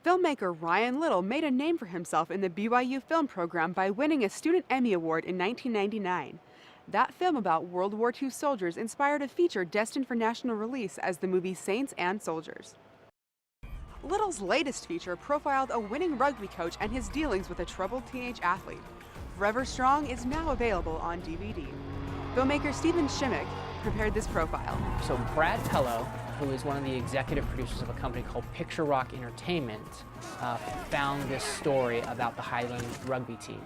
Filmmaker Ryan Little made a name for himself in the BYU film program by winning a Student Emmy Award in 1999. That film about World War II soldiers inspired a feature destined for national release as the movie Saints and Soldiers. Little's latest feature profiled a winning rugby coach and his dealings with a troubled teenage athlete. Forever Strong is now available on DVD. Filmmaker Stephen Shimmick prepared this profile. So Brad Pello, who is one of the executive producers of a company called Picture Rock Entertainment, found this story about the Highland rugby team.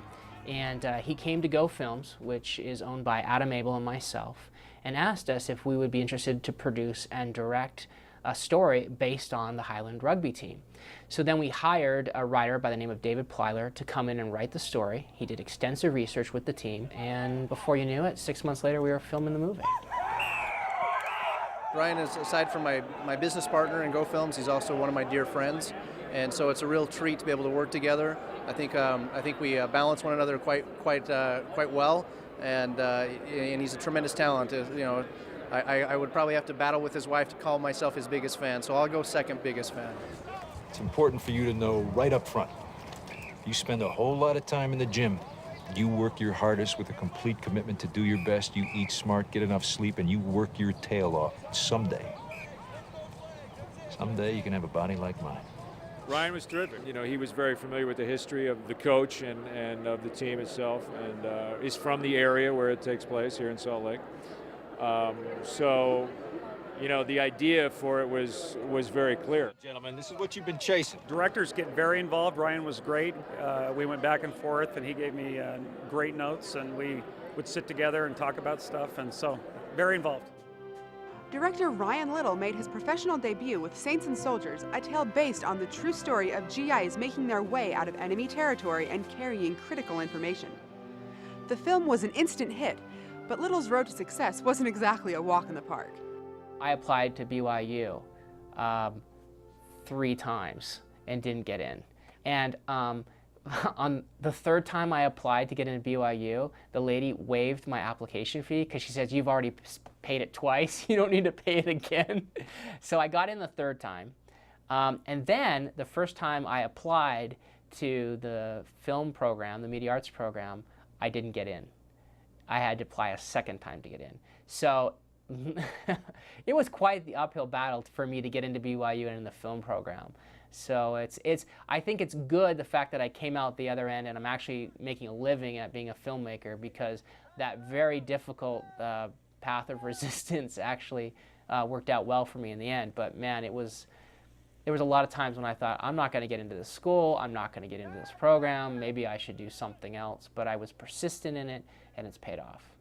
And he came to Go Films, which is owned by Adam Abel and myself, and asked us if we would be interested to produce and direct a story based on the Highland rugby team. So then we hired a writer by the name of David Plyler to come in and write the story. He did extensive research with the team, and before you knew it, 6 months later we were filming the movie. Ryan is, aside from my business partner in Go Films, he's also one of my dear friends, and so it's a real treat to be able to work together. I think we balance one another quite well, and he's a tremendous talent. I would probably have to battle with his wife to call myself his biggest fan, so I'll go second biggest fan. It's important for you to know right up front. You spend a whole lot of time in the gym. You work your hardest with a complete commitment to do your best. You eat smart, get enough sleep, and you work your tail off. Someday you can have a body like mine. Ryan was terrific. You know, he was very familiar with the history of the coach and of the team itself, and he's from the area where it takes place here in Salt Lake. So, you know, the idea for it was very clear. Gentlemen, this is what you've been chasing. Directors get very involved. Ryan was great. We went back and forth, and he gave me great notes, and we would sit together and talk about stuff, and so very involved. Director Ryan Little made his professional debut with Saints and Soldiers, a tale based on the true story of GIs making their way out of enemy territory and carrying critical information. The film was an instant hit, but Little's road to success wasn't exactly a walk in the park. I applied to BYU 3 times and didn't get in. And on the 3rd time I applied to get into BYU, the lady waived my application fee because she says, "You've already paid it twice, you don't need to pay it again." So I got in the 3rd time. And then the first time I applied to the film program, the media arts program, I didn't get in. I had to apply a 2nd time to get in. So it was quite the uphill battle for me to get into BYU and in the film program. So I think it's good the fact that I came out the other end and I'm actually making a living at being a filmmaker, because that very difficult path of resistance actually worked out well for me in the end. But man, there was a lot of times when I thought, I'm not going to get into this school, I'm not going to get into this program, maybe I should do something else. But I was persistent in it, and it's paid off.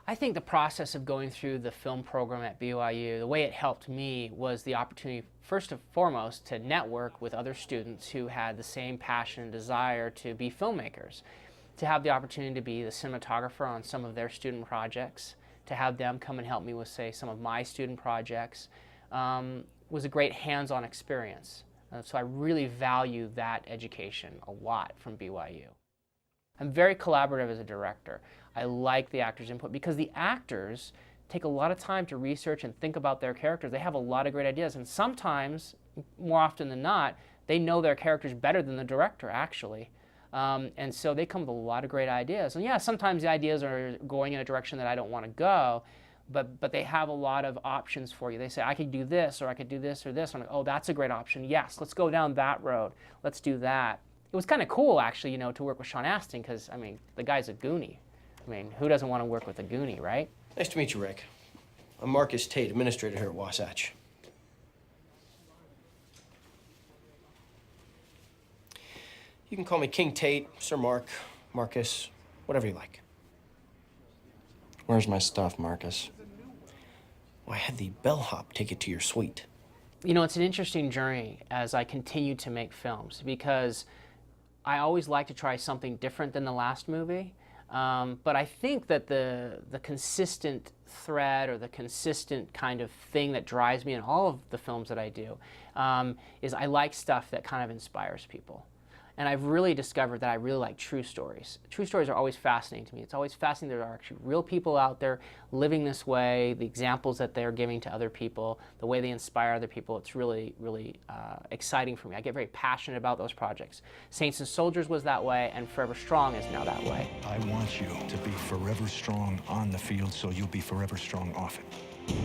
I think the process of going through the film program at BYU, the way it helped me was the opportunity, first and foremost, to network with other students who had the same passion and desire to be filmmakers, to have the opportunity to be the cinematographer on some of their student projects, to have them come and help me with, say, some of my student projects, was a great hands-on experience. So I really value that education a lot from BYU. I'm very collaborative as a director. I like the actors' input because the actors take a lot of time to research and think about their characters. They have a lot of great ideas, and sometimes, more often than not, they know their characters better than the director, actually. And so they come with a lot of great ideas. And yeah, sometimes the ideas are going in a direction that I don't want to go, but they have a lot of options for you. They say, I could do this, or I could do this or this. I'm like, oh, that's a great option. Yes, let's go down that road. Let's do that. It was kind of cool, actually, you know, to work with Sean Astin, because, I mean, the guy's a Goonie. I mean, who doesn't want to work with a Goonie, right? Nice to meet you, Rick. I'm Marcus Tate, administrator here at Wasatch. You can call me King Tate, Sir Mark, Marcus, whatever you like. Where's my stuff, Marcus? Well, I had the bellhop take it to your suite. You know, it's an interesting journey as I continue to make films, because I always like to try something different than the last movie. But I think that the consistent thread, or the consistent kind of thing that drives me in all of the films that I do, is I like stuff that kind of inspires people. And I've really discovered that I really like true stories. True stories are always fascinating to me. It's always fascinating there are actually real people out there living this way, the examples that they're giving to other people, the way they inspire other people. It's really, really exciting for me. I get very passionate about those projects. Saints and Soldiers was that way, and Forever Strong is now that way. I want you to be forever strong on the field so you'll be forever strong off it.